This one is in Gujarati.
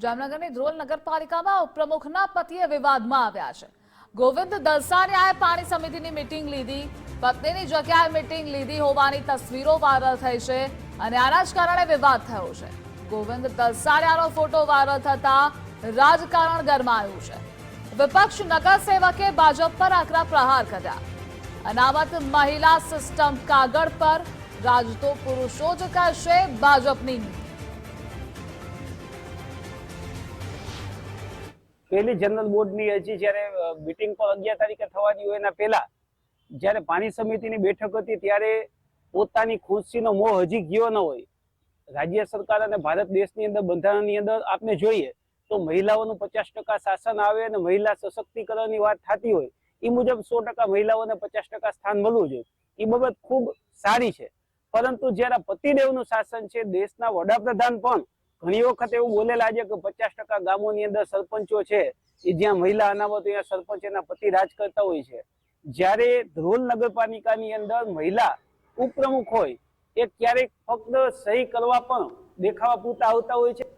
જામનગરની ધ્રોલ નગરપાલિકામાં ઉપપ્રમુખના પતિએ વિવાદમાં આવ્યા છે। ગોવિંદ દલસાણિયાએ પાણી સમિતિની મીટિંગ લીધી, પત્નીની જગ્યાએ મીટિંગ લીધી હોવાની તસવીરો વાયરલ થઈ છે અને આના જ કારણે વિવાદ થયો છે। ગોવિંદ દલસાણિયાનો ફોટો વાયરલ થતા રાજકારણ ગરમાયું છે। વિપક્ષ નગરસેવકે ભાજપ પર આકરા પ્રહાર કર્યા। અનામત મહિલા સિસ્ટમ કાગળ પર, રાજતો પુરુષો જ કરશે ભાજપની નીતિ। પહેલી જનરલ બોર્ડની હજી જ્યારે મીટિંગ પર 11 તારીખે થવાની હોય એના પહેલા જ્યારે પાણી સમિતિની બેઠક હતી ત્યારે પોતાની ખુરશીનો મોહ હજી ગયો ન હોય। રાજ્ય સરકાર અને ભારત દેશની અંદર બંધારણની અંદર આપણે જોઈએ તો મહિલાઓનું 50% શાસન આવે અને મહિલા સશક્તિકરણની વાત થતી હોય એ મુજબ 100% મહિલાઓને 50% સ્થાન મળવું જોઈએ, એ બાબત ખૂબ સારી છે। પરંતુ જ્યારે પતિદેવનું શાસન છે, દેશના વડાપ્રધાન પણ ઘણી વખત એવું બોલેલા છે કે 50% ગામોની અંદર સરપંચો છે એ જ્યાં મહિલા અનામત ત્યાં સરપંચ એના પતિ રાજ કરતા હોય છે। જ્યારે ધ્રોલ નગરપાલિકાની અંદર મહિલા ઉપપ્રમુખ હોય એ ક્યારેક ફક્ત સહી કરવા પણ દેખાવા પૂરતા આવતા હોય છે।